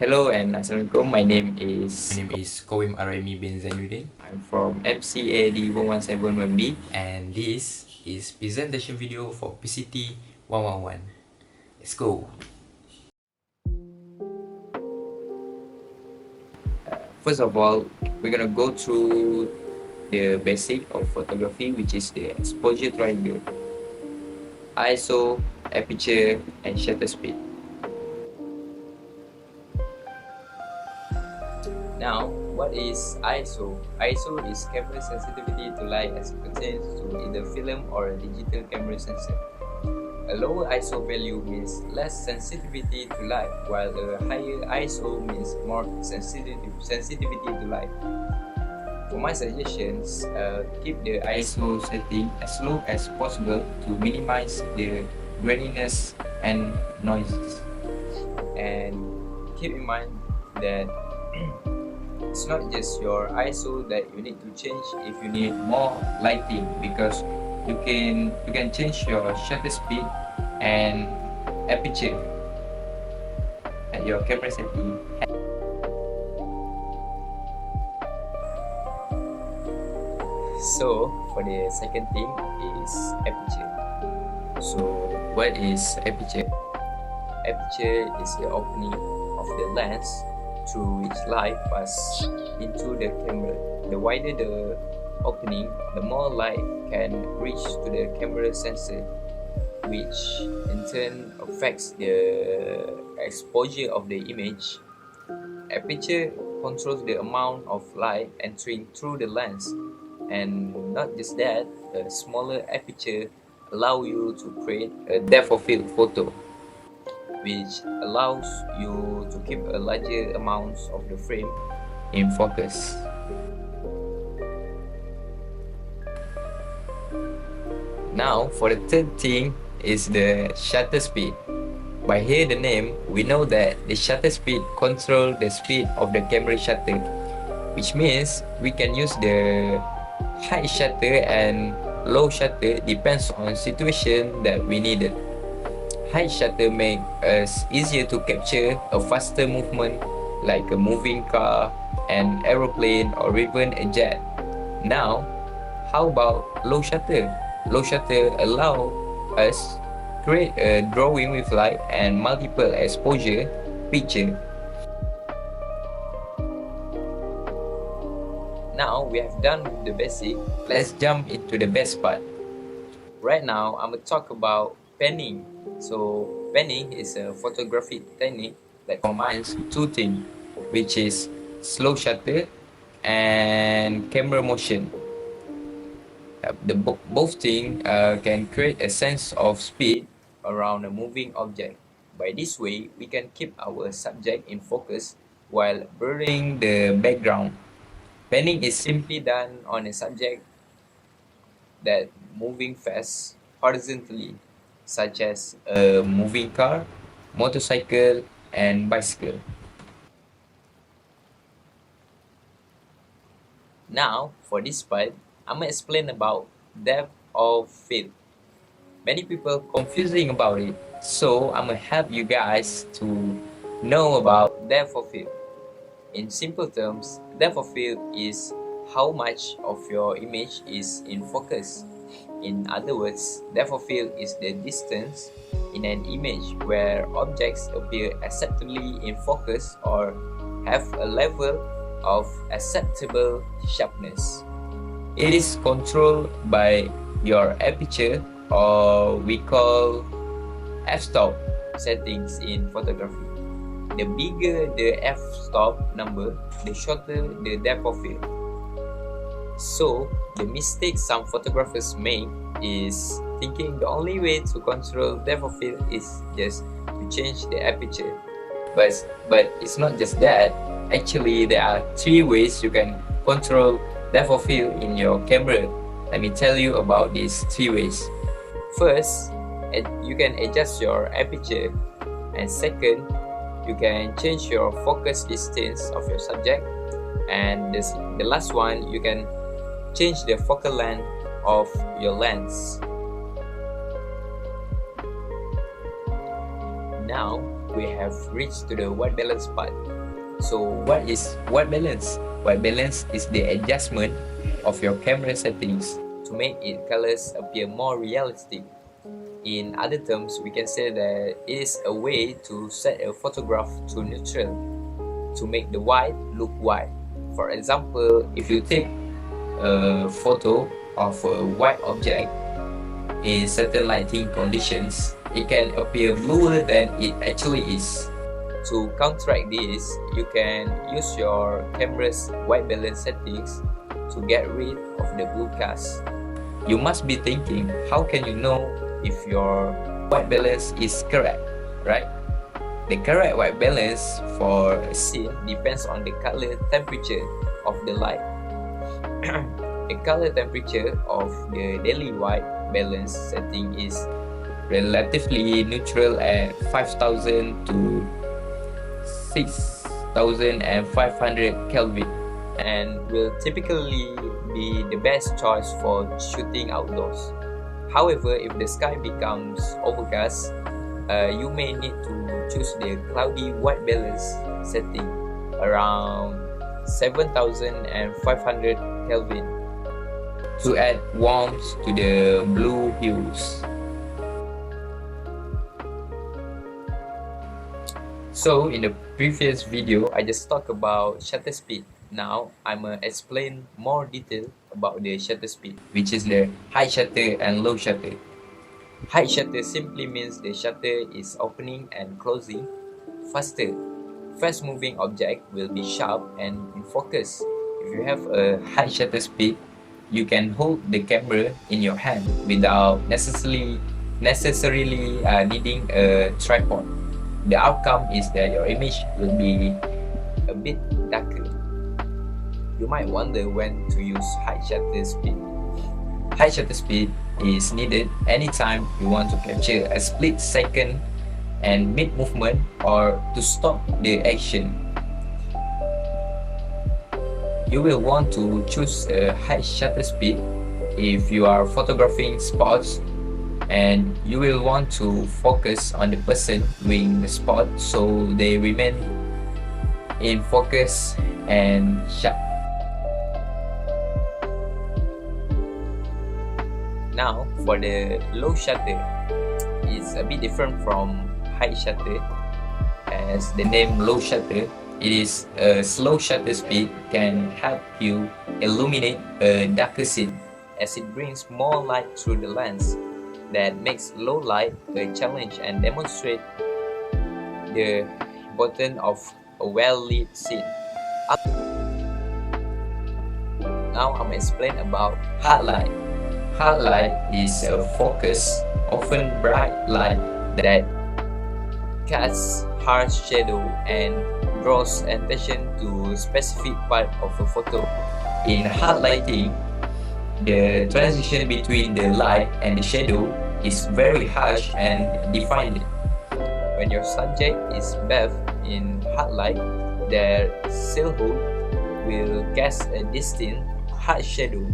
Hello and Assalamualaikum. My name My is name is Qawiem Araimie bin Zainuddin, I'm from MCAD117 and this is presentation video for PCT111. Let's go. First of all, we're gonna go through the basic of photography, which is the exposure triangle, ISO, aperture, and shutter speed. Now, what is ISO? ISO is camera sensitivity to light as it pertains to either film or a digital camera sensor. A lower ISO value means less sensitivity to light, while a higher ISO means more sensitivity to light. For my suggestions, keep the ISO setting as low as possible to minimize the graininess and noises. And keep in mind that it's not just your ISO that you need to change if you need more lighting, because you can change your shutter speed and aperture at your camera setting. So for the second thing is aperture. So what is aperture? Aperture is the opening of the lens through which light passes into the camera. The wider the opening, the more light can reach to the camera sensor, which in turn affects the exposure of the image. Aperture controls the amount of light entering through the lens, and not just that, a smaller aperture allows you to create a depth of field photo, which allows you to keep a larger amount of the frame in focus. Now for the third thing is the shutter speed. By hearing the name, we know that the shutter speed controls the speed of the camera shutter, which means we can use the high shutter and low shutter depends on situation that we needed. High shutter make us easier to capture a faster movement like a moving car, an aeroplane, or even a jet. Now, how about low shutter? Low shutter allow us create a drawing with light and multiple exposure picture. Now we have done with the basic, let's jump into the best part. Right now, I'm gonna talk about panning. So panning is a photographic technique that combines two things, which is slow shutter and camera motion. Both things can create a sense of speed around a moving object. By this way, we can keep our subject in focus while blurring the background. Panning is simply done on a subject that moving fast horizontally, such as a moving car, motorcycle, and bicycle. Now, for this part, I'm gonna explain about depth of field. Many people confusing about it, so I'm gonna help you guys to know about depth of field. In simple terms, depth of field is how much of your image is in focus. In other words, depth of field is the distance in an image where objects appear acceptably in focus or have a level of acceptable sharpness. It is controlled by your aperture, or we call f-stop settings in photography. The bigger the f-stop number, the shorter the depth of field. So, the mistake some photographers make is thinking the only way to control depth of field is just to change the aperture. But it's not just that. Actually, there are three ways you can control depth of field in your camera. Let me tell you about these three ways. First, you can adjust your aperture, and second, you can change your focus distance of your subject, and the last one, you can change the focal length of your lens. Now we have reached to the white balance part. So what is white balance? White balance is the adjustment of your camera settings to make its colors appear more realistic. In other terms, we can say that it is a way to set a photograph to neutral to make the white look white. For example, if you take a photo of a white object in certain lighting conditions, it can appear bluer than it actually is. To counteract this, you can use your camera's white balance settings to get rid of the blue cast. You must be thinking, how can you know if your white balance is correct, right? The correct white balance for a scene depends on the color temperature of the light. The color temperature of the daily white balance setting is relatively neutral at 5000 to 6500 Kelvin and will typically be the best choice for shooting outdoors. However, if the sky becomes overcast, you may need to choose the cloudy white balance setting around 7500 Kelvin to add warmth to the blue hues. So in the previous video, I just talked about shutter speed. Now I'm gonna explain more detail about the shutter speed, which is the high shutter and low shutter. High shutter simply means the shutter is opening and closing faster. Fast moving object will be sharp and in focus. If you have a high shutter speed, you can hold the camera in your hand without necessarily needing a tripod. The outcome is that your image will be a bit darker. You might wonder when to use high shutter speed. High shutter speed is needed anytime you want to capture a split second and mid movement or to stop the action. You will want to choose a high shutter speed if you are photographing spots, and you will want to focus on the person doing the spot so they remain in focus and sharp. Now for the low shutter, it's a bit different from high shutter. As the name low shutter, it is a slow shutter speed can help you illuminate a darker scene as it brings more light through the lens. That makes low light a challenge and demonstrate the importance of a well-lit scene. Now I'm explain about hard light. Hard light is a focused, often bright light that casts harsh shadow and draws attention to a specific part of a photo. In hard lighting, the transition between the light and the shadow is very harsh and defined. When your subject is bathed in hard light, their silhouette will cast a distinct hard shadow.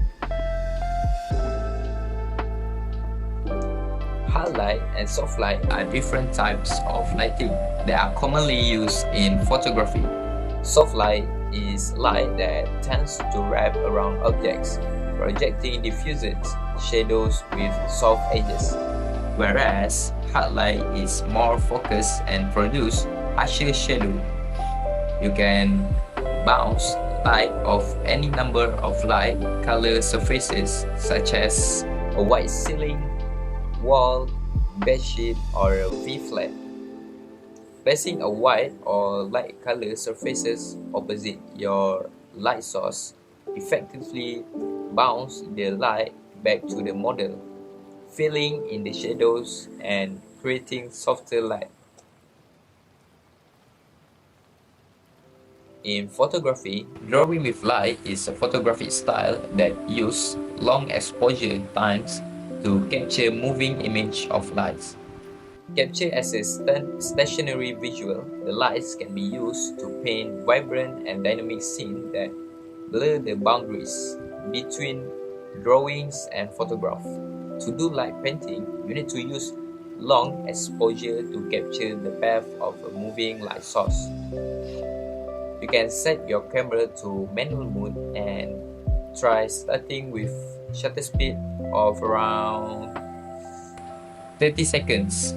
Hard light and soft light are different types of lighting that are commonly used in photography. Soft light is light that tends to wrap around objects, projecting diffused shadows with soft edges, whereas hard light is more focused and produce harsher shadow. You can bounce light off any number of light color surfaces such as a white ceiling, wall, bedsheet, or a V-flat. Placing a white or light color surfaces opposite your light source effectively bounce the light back to the model, filling in the shadows and creating softer light. In photography, drawing with light is a photographic style that uses long exposure times to capture moving image of lights. Captured as a stationary visual, the lights can be used to paint vibrant and dynamic scenes that blur the boundaries between drawings and photograph. To do light painting, you need to use long exposure to capture the path of a moving light source. You can set your camera to manual mode and try starting with shutter speed of around 30 seconds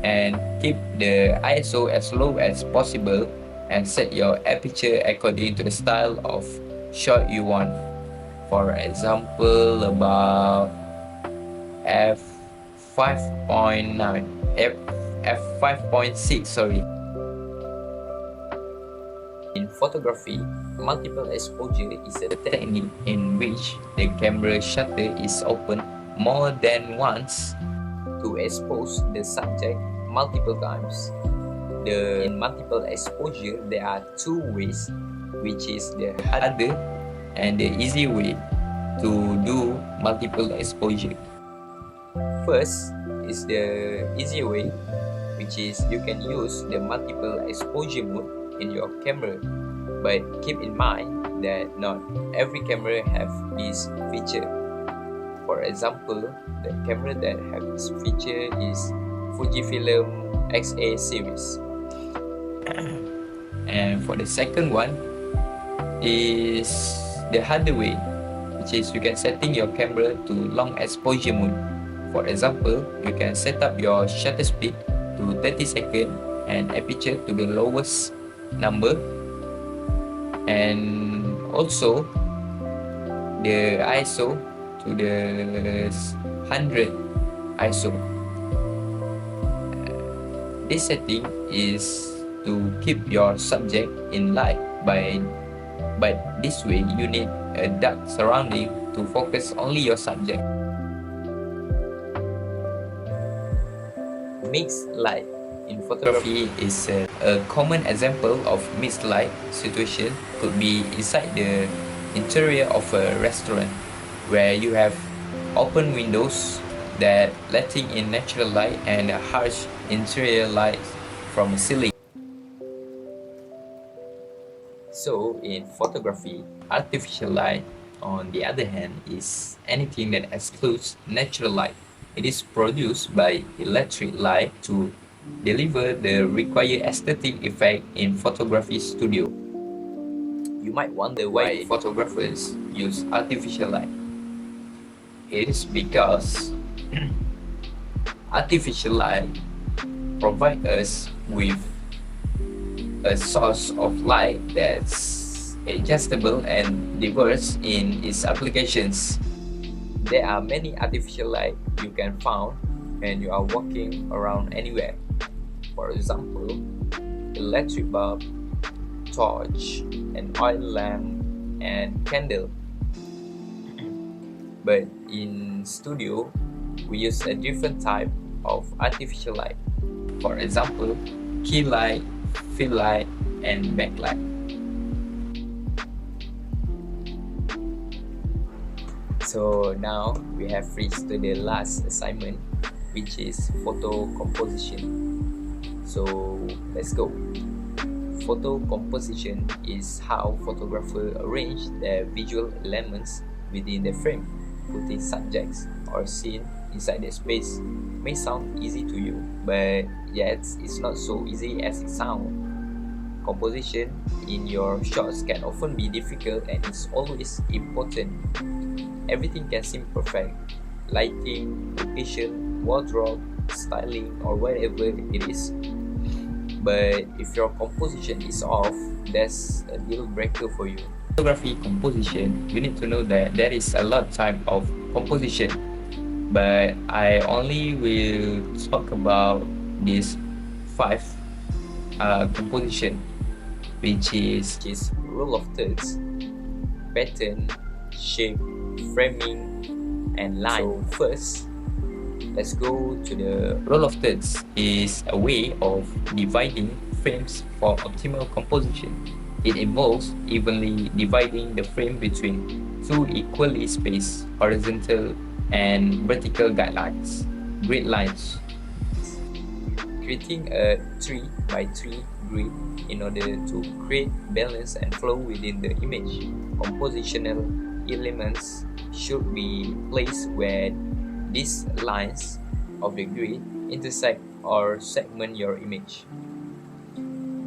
and keep the ISO as low as possible and set your aperture according to the style of shot you want. For example, about f5.9 f5.6 sorry. In photography, multiple exposure is a technique in which the camera shutter is opened more than once to expose the subject multiple times. In multiple exposure, there are two ways, which is the harder and the easy way to do multiple exposure. First is the easy way, which is you can use the multiple exposure mode in your camera, but keep in mind that not every camera have this feature. For example, the camera that have this feature is Fujifilm XA series. And for the second one is the harder way, which is you can setting your camera to long exposure mode. For example, you can set up your shutter speed to 30 seconds and aperture to the lowest number, and also the ISO to the 100 ISO. This setting is to keep your subject in light, but this way you need a dark surrounding to focus only your subject. Mixed light in photography is a common example of mixed light situation could be inside the interior of a restaurant where you have open windows that letting in natural light and a harsh interior light from a ceiling. So in photography, artificial light on the other hand is anything that excludes natural light. It is produced by electric light to deliver the required aesthetic effect in photography studio. You might wonder why photographers use artificial light. It is because artificial light provides us with a source of light that's adjustable and diverse in its applications. There are many artificial light you can find when you are walking around anywhere. For example, electric bulb, torch, an oil lamp, and candle. But in studio, we use a different type of artificial light. For example, key light, fill light, and backlight. So now we have reached to the last assignment, which is photo composition. So let's go. Photo composition is how photographers arrange their visual elements within the frame. Putting subjects or scene inside the space may sound easy to you, but yet it's not so easy as it sounds. Composition in your shots can often be difficult and it's always important. Everything can seem perfect. Lighting, location, wardrobe, styling, or whatever it is. But if your composition is off, that's a deal breaker for you. Photography composition, you need to know that there is a lot type of composition, but I only will talk about these 5 composition, which is rule of thirds, pattern, shape, framing, and line. So first, let's go to the rule of thirds. Is a way of dividing frames for optimal composition. It involves evenly dividing the frame between 2 equally spaced horizontal and vertical guidelines, grid lines, creating a 3 by 3 grid in order to create balance and flow within the image. Compositional elements should be placed where these lines of the grid intersect or segment your image.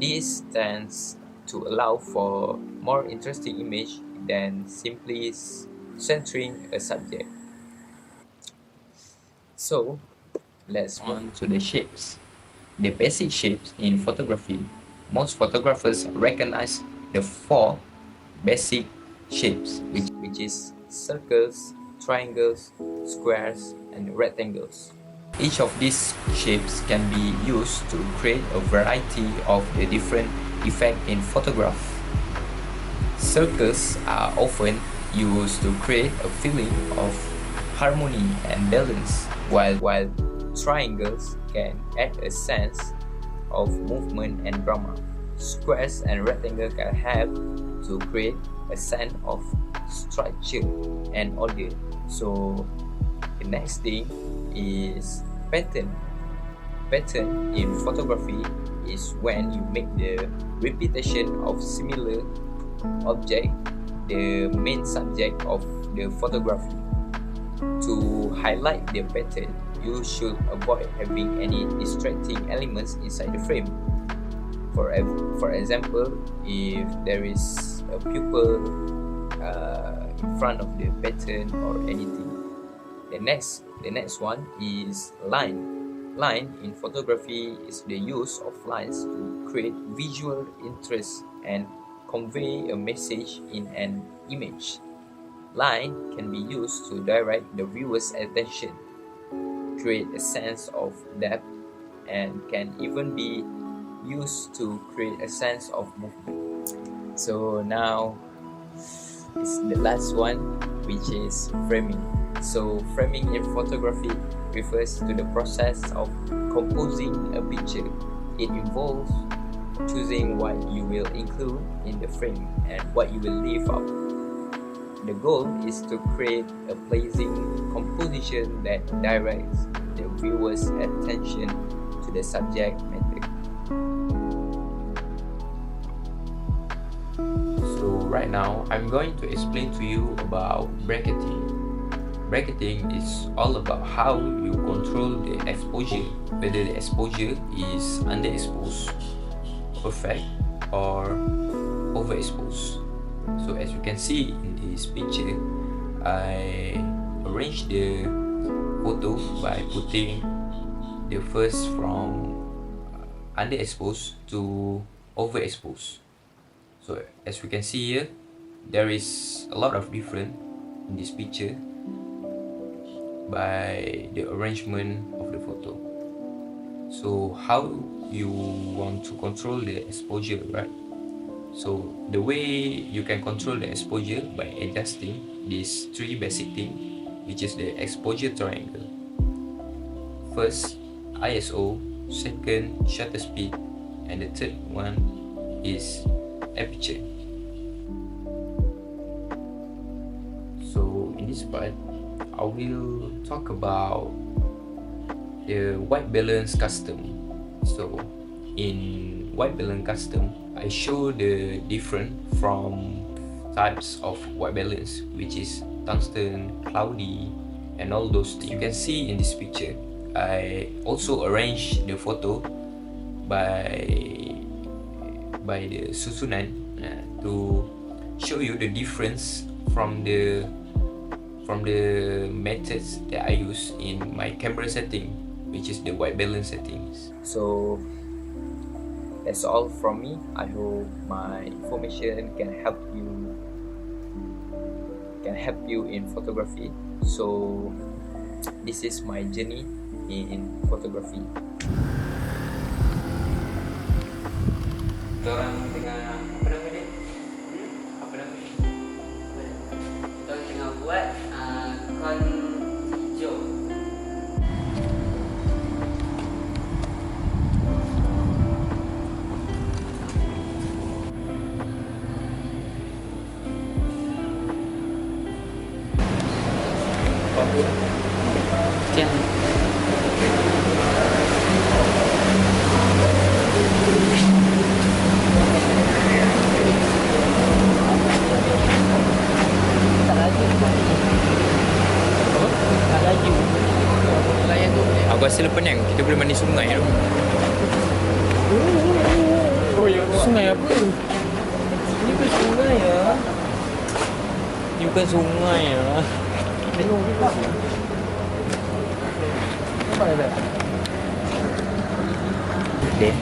This tends to allow for more interesting image than simply centering a subject. So let's move on to the shapes. The basic shapes in photography. Most photographers recognize the four basic shapes, which is circles, triangles, squares, and rectangles. Each of these shapes can be used to create a variety of the different effects in photograph. Circles are often used to create a feeling of harmony and balance, while triangles can add a sense of movement and drama. Squares and rectangles can help to create a sense of structure and order. So the next thing is pattern. Pattern in photography is when you make the repetition of similar object the main subject of the photography. To highlight the pattern, you should avoid having any distracting elements inside the frame. For example, if there is a pupil in front of the pattern or anything. The next one is line. Line in photography is the use of lines to create visual interest and convey a message in an image. Line can be used to direct the viewer's attention, create a sense of depth, and can even be used to create a sense of movement. So now it's the last one, which is framing. So framing in photography refers to the process of composing a picture. It involves choosing what you will include in the frame and what you will leave out. The goal is to create a pleasing composition that directs the viewer's attention to the subject matter. So right now, I'm going to explain to you about bracketing. Bracketing is all about how you control the exposure, whether the exposure is underexposed, perfect, or overexposed. So as you can see in this picture, I arranged the photo by putting the first from underexposed to overexposed. So as we can see here, there is a lot of difference in this picture by the arrangement of the photo. So how you want to control the exposure, right? So the way you can control the exposure by adjusting these three basic things, which is the exposure triangle. First, ISO, second, shutter speed, and the third one is aperture. So in this part, I will talk about the white balance custom. So in white balance custom, I show the different from types of white balance, which is tungsten, cloudy, and all those things. You can see in this picture, I also arrange the photo by the susunan to show you the difference from the methods that I use in my camera setting, which is the white balance settings. So that's all from me. I hope my information can help you in photography. So this is my journey in photography. Orang tengah apa nama dia? Apa nama dia? Kita tengah buat kon hijau. Tiang. Setelah Penang, kita boleh mandi sungai tu. Oh ya. Sungai apa? Ini bukan sungai ya. Ini bukan sungai ya. Tengok kita. Nampak tak? Deh.